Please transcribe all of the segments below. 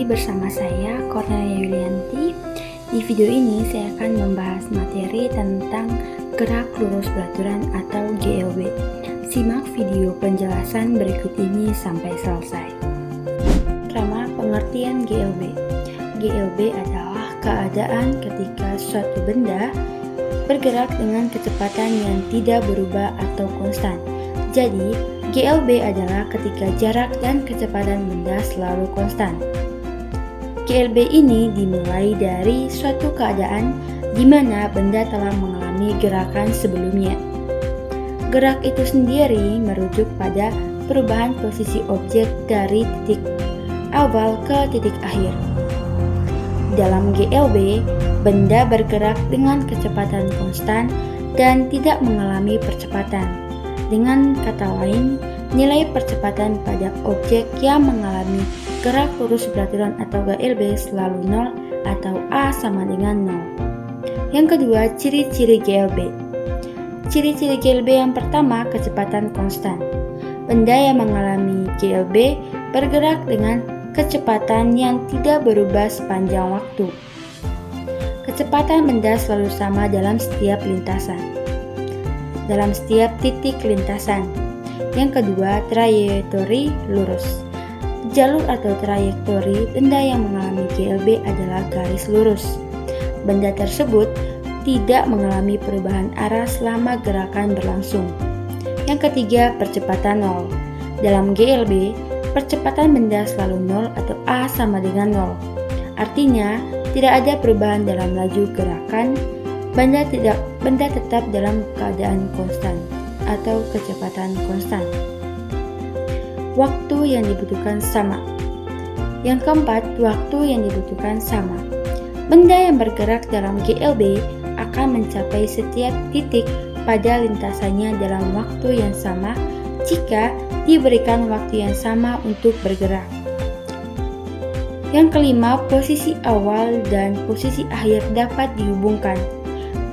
bersama saya Cornelia Yulianti. Di video ini saya akan membahas materi tentang gerak lurus beraturan atau GLB. Simak video penjelasan berikut ini sampai selesai. Pertama, pengertian GLB. GLB adalah keadaan ketika suatu benda bergerak dengan kecepatan yang tidak berubah atau konstan. Jadi, GLB adalah ketika jarak dan kecepatan benda selalu konstan. GLB ini dimulai dari suatu keadaan di mana benda telah mengalami gerakan sebelumnya. Gerak itu sendiri merujuk pada perubahan posisi objek dari titik awal ke titik akhir. Dalam GLB, benda bergerak dengan kecepatan konstan dan tidak mengalami percepatan. Dengan kata lain, nilai percepatan pada objek yang mengalami gerak lurus beraturan atau GLB selalu 0 atau A sama dengan 0. Yang kedua, ciri-ciri GLB. Ciri-ciri GLB yang pertama, kecepatan konstan. Benda yang mengalami GLB bergerak dengan kecepatan yang tidak berubah sepanjang waktu. Kecepatan benda selalu sama dalam setiap lintasan, dalam setiap titik lintasan. Yang kedua, trayektori lurus. Jalur atau trayektori benda yang mengalami GLB adalah garis lurus. Benda tersebut tidak mengalami perubahan arah selama gerakan berlangsung. Yang ketiga, percepatan 0. Dalam GLB, percepatan benda selalu 0 atau A sama dengan 0. Artinya, tidak ada perubahan dalam laju gerakan, benda tetap dalam keadaan konstan atau kecepatan konstan. Waktu yang dibutuhkan sama. Yang keempat, waktu yang dibutuhkan sama. Benda yang bergerak dalam GLB akan mencapai setiap titik pada lintasannya dalam waktu yang sama jika diberikan waktu yang sama untuk bergerak. Yang kelima, posisi awal dan posisi akhir dapat dihubungkan.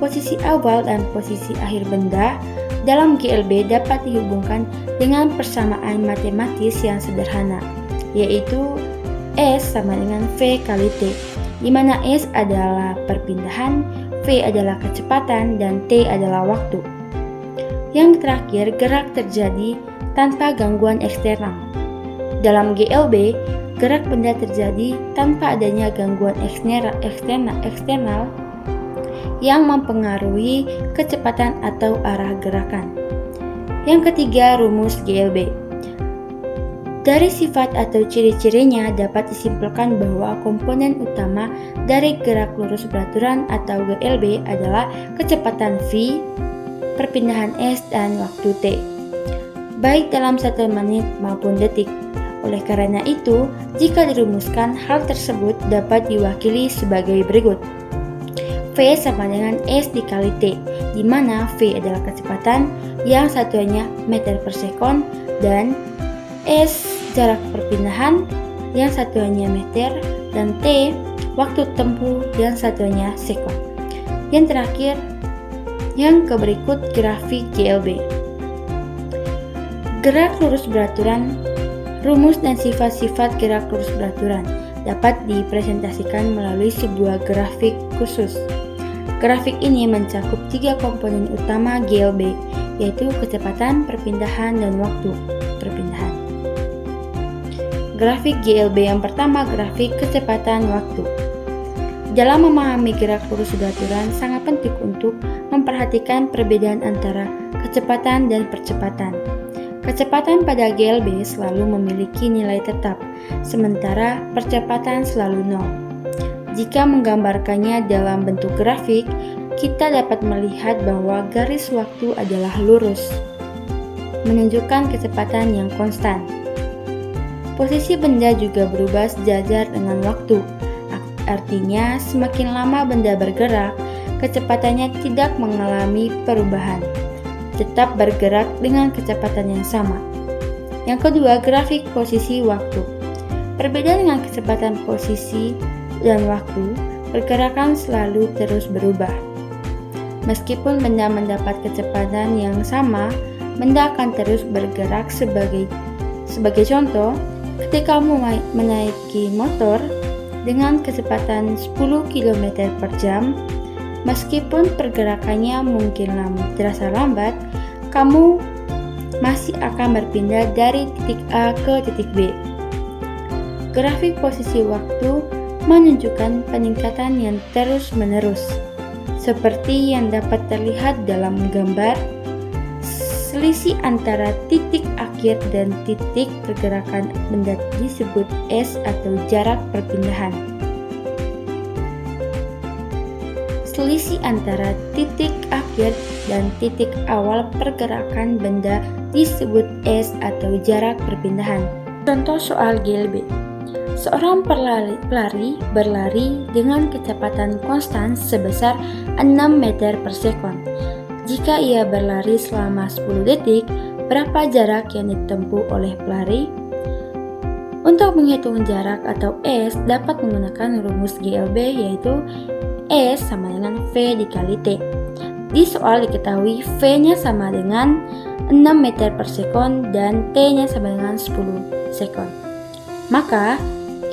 Posisi awal dan posisi akhir benda dalam GLB dapat dihubungkan dengan persamaan matematis yang sederhana, yaitu S sama dengan V kali T, di mana S adalah perpindahan, V adalah kecepatan, dan T adalah waktu. Yang terakhir, gerak terjadi tanpa gangguan eksternal. Dalam GLB, gerak benda terjadi tanpa adanya gangguan eksternal yang mempengaruhi kecepatan atau arah gerakan. Yang ketiga, rumus GLB. Dari sifat atau ciri-cirinya dapat disimpulkan bahwa komponen utama dari gerak lurus beraturan atau GLB adalah kecepatan V, perpindahan S, dan waktu T, baik dalam 1 menit maupun detik. Oleh karena itu, jika dirumuskan, hal tersebut dapat diwakili sebagai berikut. V sama dengan S dikali T, di mana V adalah kecepatan yang satuannya meter per sekon dan S jarak perpindahan yang satuannya meter dan T waktu tempuh yang satuannya sekon. Yang terakhir, yang berikut grafik GLB. Gerak lurus beraturan. Rumus dan sifat-sifat gerak lurus beraturan dapat dipresentasikan melalui sebuah grafik khusus. Grafik ini mencakup 3 komponen utama GLB, yaitu kecepatan, perpindahan, dan waktu perpindahan. Grafik GLB yang pertama, grafik kecepatan waktu. Dalam memahami gerak lurus beraturan, sangat penting untuk memperhatikan perbedaan antara kecepatan dan percepatan. Kecepatan pada GLB selalu memiliki nilai tetap, sementara percepatan selalu 0. Jika menggambarkannya dalam bentuk grafik, kita dapat melihat bahwa garis waktu adalah lurus, menunjukkan kecepatan yang konstan. Posisi benda juga berubah sejajar dengan waktu, artinya semakin lama benda bergerak, kecepatannya tidak mengalami perubahan, tetap bergerak dengan kecepatan yang sama. Yang kedua, grafik posisi waktu. Berbeda dengan kecepatan posisi dan waktu, pergerakan selalu terus berubah. Meskipun benda mendapat kecepatan yang sama, benda akan terus bergerak. Sebagai contoh, ketika kamu menaiki motor, dengan kecepatan 10 km per jam. Meskipun pergerakannya mungkin terasa lambat, kamu masih akan berpindah dari titik A ke titik B. Grafik posisi waktu menunjukkan peningkatan yang terus-menerus. Seperti yang dapat terlihat dalam gambar, selisih antara titik akhir dan titik pergerakan benda disebut S atau jarak perpindahan. Selisih antara titik akhir dan titik awal pergerakan benda disebut S atau jarak perpindahan. Contoh soal GLB. Seorang pelari berlari dengan kecepatan konstan sebesar 6 meter per sekon. Jika ia berlari selama 10 detik, berapa jarak yang ditempuh oleh pelari? Untuk menghitung jarak atau S dapat menggunakan rumus GLB, yaitu S sama dengan V dikali T. Di soal diketahui V-nya sama dengan 6 meter per sekon dan T-nya sama dengan 10 sekon. Maka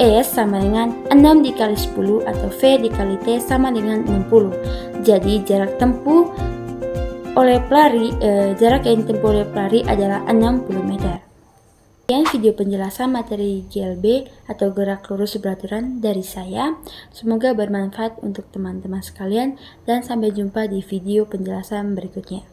S sama dengan 6 dikali 10 atau V dikali T sama dengan 60. Jadi jarak yang ditempuh oleh pelari adalah 60 meter. Sekian video penjelasan materi GLB atau gerak lurus beraturan dari saya. Semoga bermanfaat untuk teman-teman sekalian dan sampai jumpa di video penjelasan berikutnya.